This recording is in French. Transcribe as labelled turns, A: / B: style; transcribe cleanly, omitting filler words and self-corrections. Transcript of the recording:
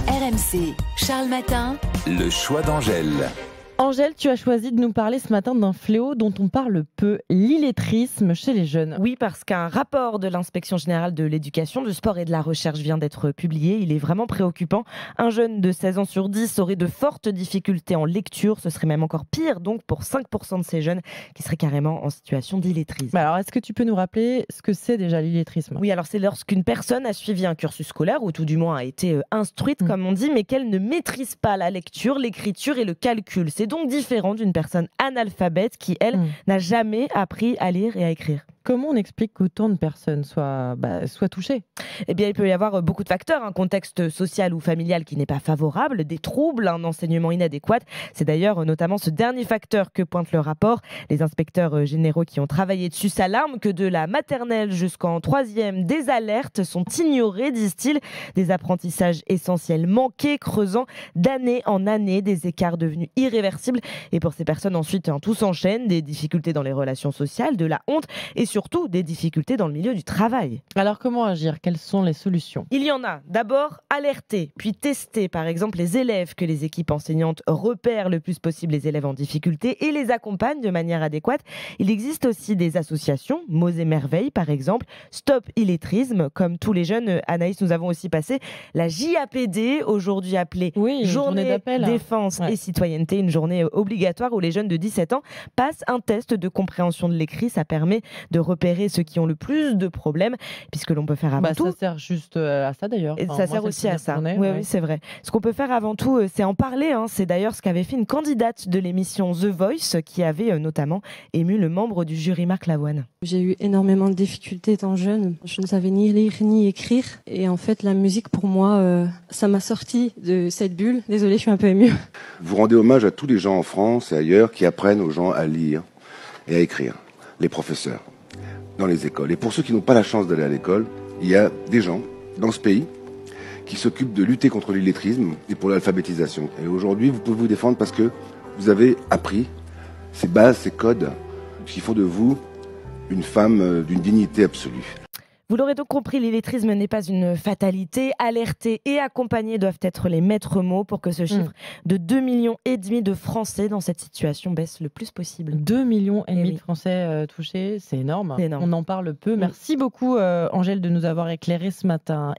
A: RMC, Charles Matin.
B: Le choix d'Angèle.
C: Angèle, tu as choisi de nous parler ce matin d'un fléau dont on parle peu, l'illettrisme chez les jeunes.
D: Oui, parce qu'un rapport de l'Inspection générale de l'éducation, du sport et de la recherche vient d'être publié. Il est vraiment préoccupant. Un jeune de 16 ans sur 10 aurait de fortes difficultés en lecture. Ce serait même encore pire donc pour 5% de ces jeunes qui seraient carrément en situation d'illettrisme.
C: Alors, est-ce que tu peux nous rappeler ce que c'est déjà l'illettrisme ?
D: Oui, alors c'est lorsqu'une personne a suivi un cursus scolaire, ou tout du moins a été instruite, comme on dit, mais qu'elle ne maîtrise pas la lecture, l'écriture et le calcul. C'est donc différent d'une personne analphabète qui, elle, n'a jamais appris à lire et à écrire.
C: Comment on explique qu'autant de personnes soient touchées ?
D: Eh bien, il peut y avoir beaucoup de facteurs. Un contexte social ou familial qui n'est pas favorable, des troubles, un enseignement inadéquat. C'est d'ailleurs notamment ce dernier facteur que pointe le rapport. Les inspecteurs généraux qui ont travaillé dessus s'alarment que de la maternelle jusqu'en 3e, des alertes sont ignorées, disent-ils. Des apprentissages essentiels manqués, creusant d'année en année des écarts devenus irréversibles. Et pour ces personnes, ensuite, tout s'enchaîne. Des difficultés dans les relations sociales, de la honte et surtout des difficultés dans le milieu du travail.
C: Alors comment agir ? Quelles sont les solutions ?
D: Il y en a. D'abord, alerter, puis tester par exemple les élèves, que les équipes enseignantes repèrent le plus possible les élèves en difficulté et les accompagnent de manière adéquate. Il existe aussi des associations, Mots et Merveilles par exemple, Stop Illettrisme, comme tous les jeunes. Anaïs, nous avons aussi passé la JAPD, aujourd'hui appelée Journée
C: d'appel,
D: Défense et Citoyenneté, une journée obligatoire où les jeunes de 17 ans passent un test de compréhension de l'écrit. Ça permet de repérer ceux qui ont le plus de problèmes, puisque l'on peut faire avant tout...
C: Ça sert juste à ça d'ailleurs.
D: Et ça sert aussi à ça. Oui, c'est vrai. Ce qu'on peut faire avant tout, c'est en parler. C'est d'ailleurs ce qu'avait fait une candidate de l'émission The Voice, qui avait notamment ému le membre du jury Marc Lavoine.
E: J'ai eu énormément de difficultés étant jeune. Je ne savais ni lire ni écrire. Et en fait, la musique, pour moi, ça m'a sorti de cette bulle. Désolée, je suis un peu émue.
F: Vous rendez hommage à tous les gens en France et ailleurs qui apprennent aux gens à lire et à écrire. Les professeurs, dans les écoles. Et pour ceux qui n'ont pas la chance d'aller à l'école, il y a des gens dans ce pays qui s'occupent de lutter contre l'illettrisme et pour l'alphabétisation. Et aujourd'hui, vous pouvez vous défendre parce que vous avez appris ces bases, ces codes qui font de vous une femme d'une dignité absolue.
D: Vous l'aurez donc compris, l'illettrisme n'est pas une fatalité. Alerter et accompagner doivent être les maîtres mots pour que ce chiffre de 2,5 millions de Français dans cette situation baisse le plus possible.
C: 2,5 millions de Français touchés, c'est énorme. On en parle peu. Merci beaucoup Angèle de nous avoir éclairé ce matin.